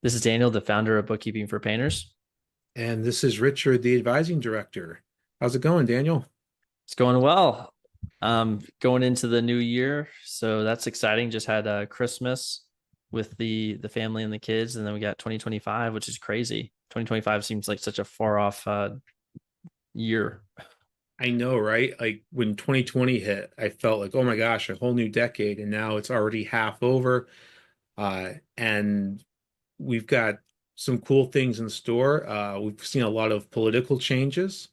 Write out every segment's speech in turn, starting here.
This is Daniel, the founder of Bookkeeping for Painters. And this is Richard, the advising director. How's it going, Daniel? It's going well. Going into the new year, so that's exciting. Just had Christmas with the family and the kids, and then we got 2025, which is crazy. 2025 seems like such a far off year. I know, right? Like when 2020 hit, I felt like, oh my gosh, a whole new decade, and now it's already half over. And we've got some cool things in store. We've seen a lot of political changes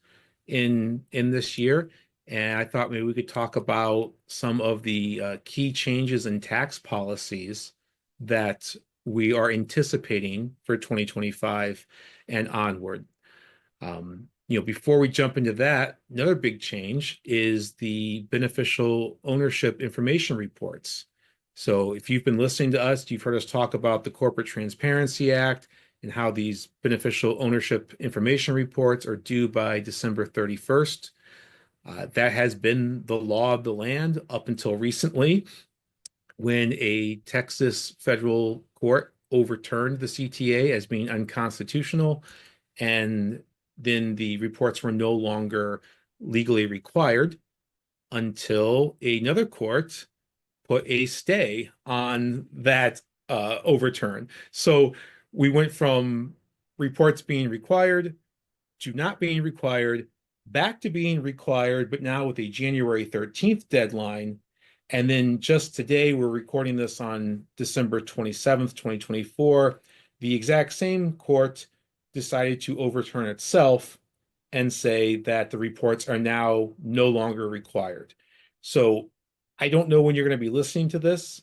in this year, and I thought maybe we could talk about some of the key changes in tax policies that we are anticipating for 2025 and onward. Before we jump into that, another big change is the beneficial ownership information reports. So if you've been listening to us, you've heard us talk about the Corporate Transparency Act and how these beneficial ownership information reports are due by December 31st. That has been the law of the land up until recently, when a Texas federal court overturned the CTA as being unconstitutional, and then the reports were no longer legally required until another court put a stay on that overturn. So we went from reports being required to not being required, back to being required, but now with a January 13th deadline. And then just today, we're recording this on December 27th, 2024. The exact same court decided to overturn itself and say that the reports are now no longer required. So I don't know when you're going to be listening to this.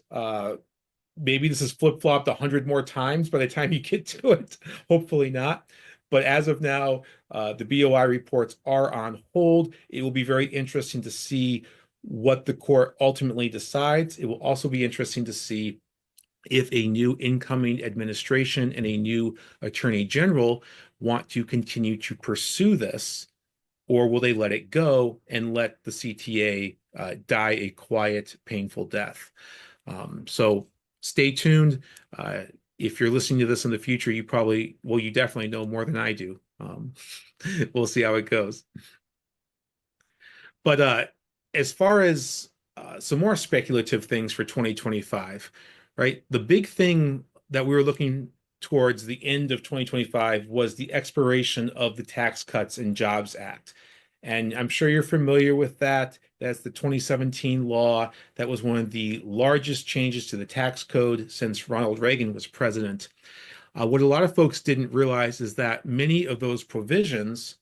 Maybe this is flip-flopped 100 more times by the time you get to it. Hopefully not. But as of now, the BOI reports are on hold. It will be very interesting to see what the court ultimately decides. It will also be interesting to see if a new incoming administration and a new attorney general want to continue to pursue this, or will they let it go and let the CTA die a quiet, painful death? So stay tuned. If you're listening to this in the future, you definitely know more than I do. We'll see how it goes. But as far as some more speculative things for 2025, right? The big thing that we were looking towards the end of 2025 was the expiration of the Tax Cuts and Jobs Act. And I'm sure you're familiar with that. That's the 2017 law. That was one of the largest changes to the tax code since Ronald Reagan was president. What a lot of folks didn't realize is that many of those provisions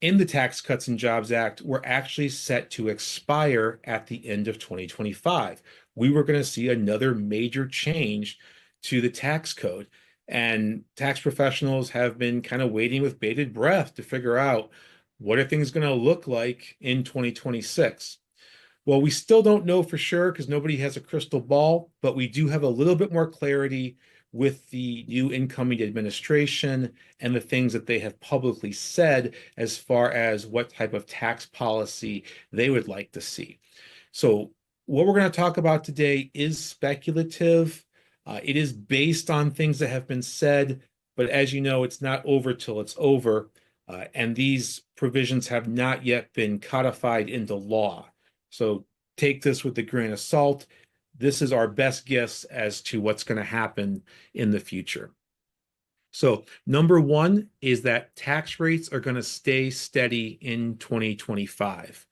in the Tax Cuts and Jobs Act were actually set to expire at the end of 2025. We were going to see another major change to the tax code. And tax professionals have been kind of waiting with bated breath to figure out, what are things going to look like in 2026? Well, we still don't know for sure because nobody has a crystal ball, but we do have a little bit more clarity with the new incoming administration and the things that they have publicly said as far as what type of tax policy they would like to see. So what we're going to talk about today is speculative. It is based on things that have been said, but as you know, it's not over till it's over. And these provisions have not yet been codified into law. So take this with a grain of salt. This is our best guess as to what's going to happen in the future. So number one is that tax rates are going to stay steady in 2025.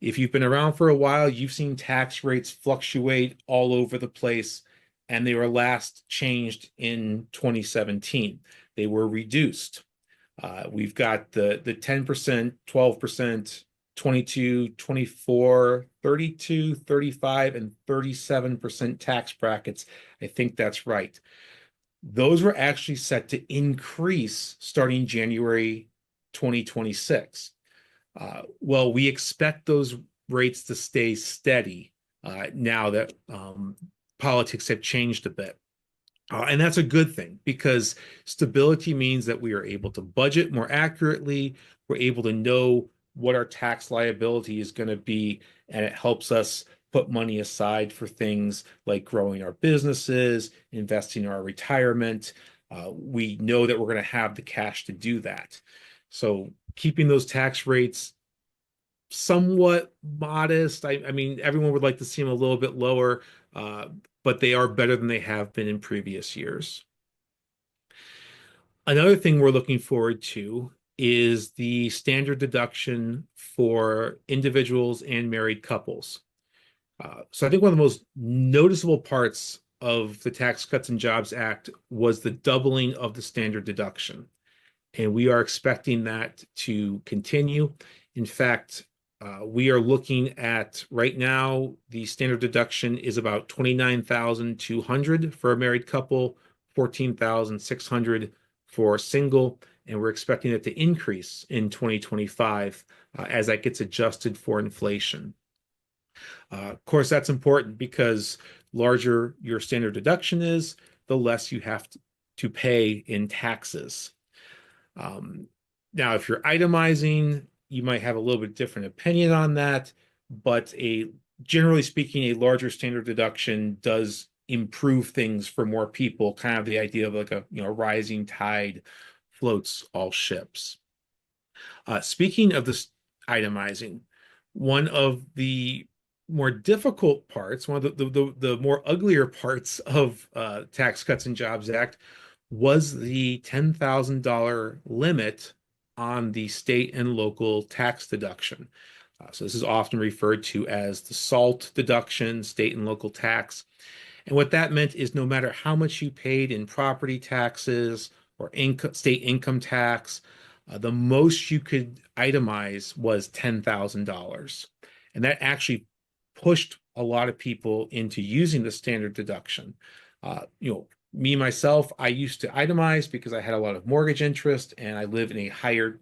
If you've been around for a while, you've seen tax rates fluctuate all over the place, and they were last changed in 2017. They were reduced. We've got the 10%, 12%, 22, 24, 32, 35, and 37% tax brackets. I think that's right. Those were actually set to increase starting January 2026. Well, we expect those rates to stay steady now that politics have changed a bit. And that's a good thing because stability means that we are able to budget more accurately. We're able to know what our tax liability is going to be, and it helps us put money aside for things like growing our businesses, investing in our retirement, We know that we're going to have the cash to do that. So keeping those tax rates somewhat modest. I mean, everyone would like to see them a little bit lower, uh, but they are better than they have been in previous years. Another thing we're looking forward to is the standard deduction for individuals and married couples. So I think one of the most noticeable parts of the Tax Cuts and Jobs Act was the doubling of the standard deduction. And we are expecting that to continue. In fact, we are looking at right now, the standard deduction is about 29,200 for a married couple, 14,600 for single, and we're expecting it to increase in 2025 as that gets adjusted for inflation. Of course, that's important because larger your standard deduction is, the less you have to pay in taxes. Um, Now, if you're itemizing, you might have a little bit different opinion on that, but generally speaking, a larger standard deduction does improve things for more people, kind of the idea of like a rising tide floats all ships. Speaking of this itemizing, one of the more difficult parts, one of the more uglier parts of Tax Cuts and Jobs Act was the $10,000 limit on the state and local tax deduction. So this is often referred to as the SALT deduction, state and local tax. And what that meant is no matter how much you paid in property taxes or state income tax, the most you could itemize was $10,000. And that actually pushed a lot of people into using the standard deduction. Me myself, I used to itemize because I had a lot of mortgage interest and I live in a higher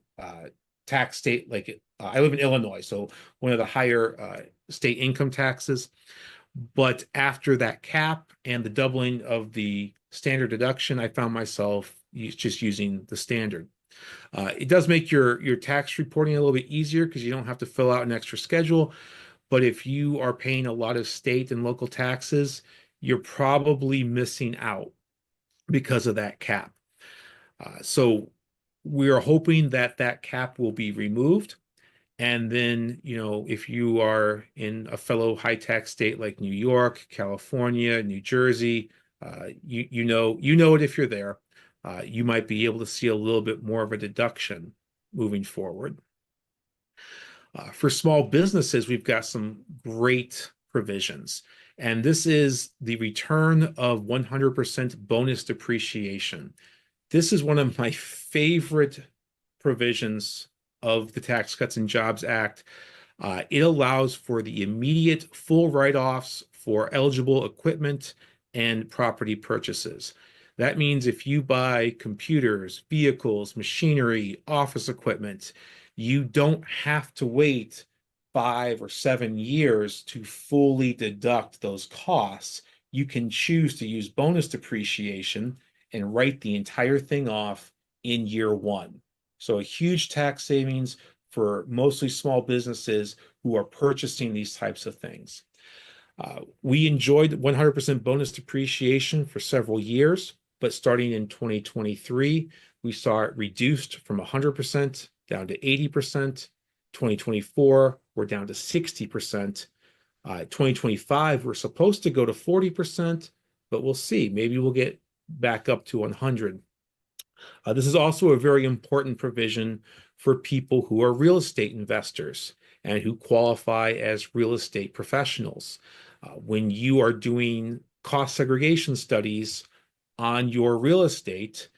tax state. I live in Illinois, so one of the higher state income taxes. But after that cap and the doubling of the standard deduction, I found myself just using the standard. It does make your tax reporting a little bit easier because you don't have to fill out an extra schedule. But if you are paying a lot of state and local taxes, you're probably missing out because of that cap. So we are hoping that that cap will be removed. And then, if you are in a fellow high tax state like New York, California, New Jersey, you know it if you're there. You might be able to see a little bit more of a deduction moving forward. For small businesses, we've got some great provisions. And this is the return of 100% bonus depreciation. This is one of my favorite provisions of the Tax Cuts and Jobs Act. It allows for the immediate full write-offs for eligible equipment and property purchases. That means if you buy computers, vehicles, machinery, office equipment, you don't have to wait 5 or 7 years to fully deduct those costs. You can choose to use bonus depreciation and write the entire thing off in year one. So a huge tax savings for mostly small businesses who are purchasing these types of things. We enjoyed 100% bonus depreciation for several years, but starting in 2023, we saw it reduced from 100% down to 80%. 2024, we're down to 60%. 2025, we're supposed to go to 40%, but we'll see. Maybe we'll get back up to 100. This is also a very important provision for people who are real estate investors and who qualify as real estate professionals. When you are doing cost segregation studies on your real estate,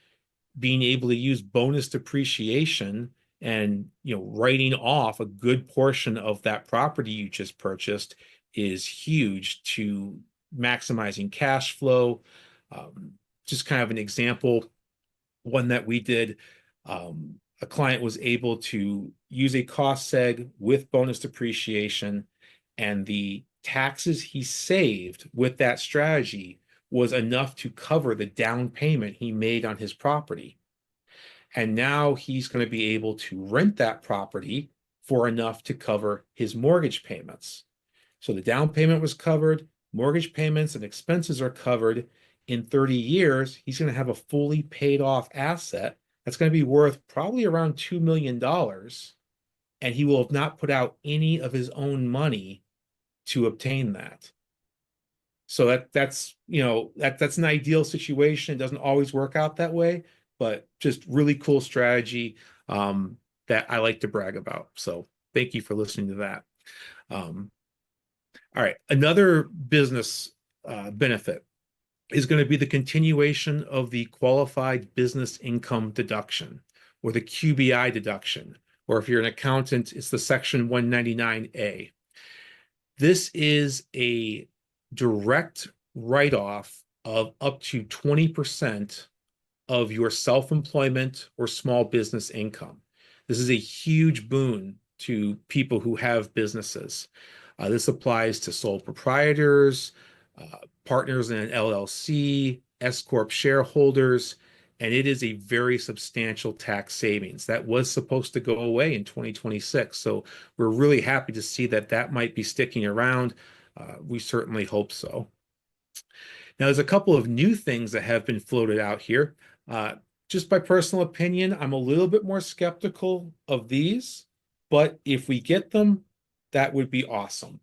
being able to use bonus depreciation and writing off a good portion of that property you just purchased is huge to maximizing cash flow. Just kind of an example, one that we did, a client was able to use a cost seg with bonus depreciation, and the taxes he saved with that strategy was enough to cover the down payment he made on his property. And now he's going to be able to rent that property for enough to cover his mortgage payments. So the down payment was covered, mortgage payments and expenses are covered, in 30 years, he's going to have a fully paid off asset that's going to be worth probably around $2 million. And he will have not put out any of his own money to obtain that. So that's an ideal situation. It doesn't always work out that way, but just really cool strategy that I like to brag about. So thank you for listening to that. Um, all right, another business benefit is going to be the continuation of the qualified business income deduction, or the QBI deduction, or if you're an accountant, it's the Section 199A. This is a direct write-off of up to 20% of your self-employment or small business income. This is a huge boon to people who have businesses. This applies to sole proprietors, partners in an LLC, S Corp shareholders, and it is a very substantial tax savings. That was supposed to go away in 2026. So we're really happy to see that that might be sticking around. We certainly hope so. Now, there's a couple of new things that have been floated out here. Just by personal opinion, I'm a little bit more skeptical of these, but if we get them, that would be awesome.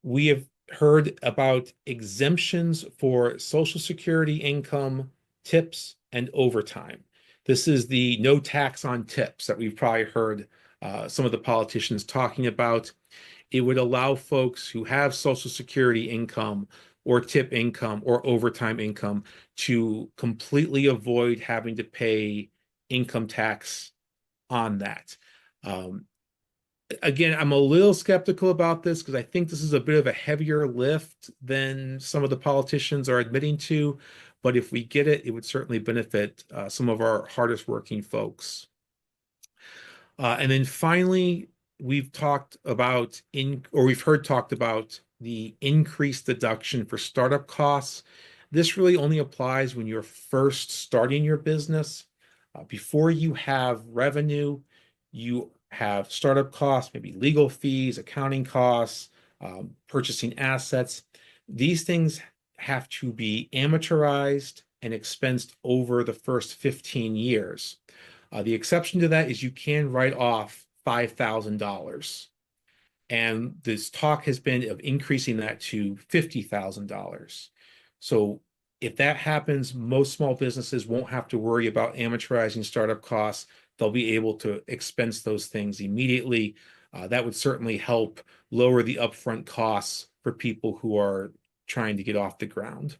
We have heard about exemptions for Social Security income, tips, and overtime. This is the no tax on tips that we've probably heard some of the politicians talking about. It would allow folks who have Social Security income or tip income or overtime income to completely avoid having to pay income tax on that. Again, I'm a little skeptical about this because I think this is a bit of a heavier lift than some of the politicians are admitting to. But if we get it, it would certainly benefit some of our hardest working folks. And then finally, we've talked about we've heard talked about the increased deduction for startup costs. This really only applies when you're first starting your business. Before you have revenue, you have startup costs, maybe legal fees, accounting costs, purchasing assets. These things have to be amortized and expensed over the first 15 years. The exception to that is you can write off $5,000. And this talk has been of increasing that to $50,000. So if that happens, most small businesses won't have to worry about amortizing startup costs. They'll be able to expense those things immediately. That would certainly help lower the upfront costs for people who are trying to get off the ground.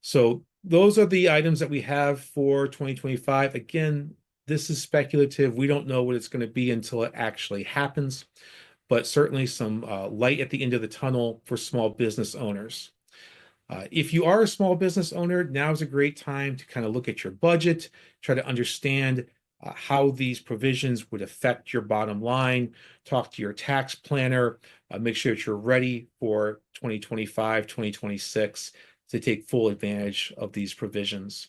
So those are the items that we have for 2025. Again, this is speculative. We don't know what it's going to be until it actually happens, but certainly some light at the end of the tunnel for small business owners. If you are a small business owner, now is a great time to kind of look at your budget, try to understand how these provisions would affect your bottom line, talk to your tax planner, make sure that you're ready for 2025, 2026 to take full advantage of these provisions.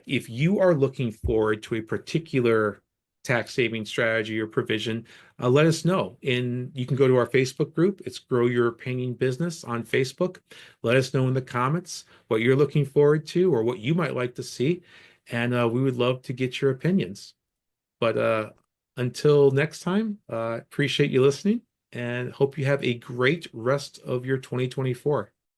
If you are looking forward to a particular tax saving strategy or provision, let us know. You can go to our Facebook group. It's Grow Your Painting Business on Facebook. Let us know in the comments what you're looking forward to or what you might like to see. And we would love to get your opinions. But until next time, appreciate you listening and hope you have a great rest of your 2024.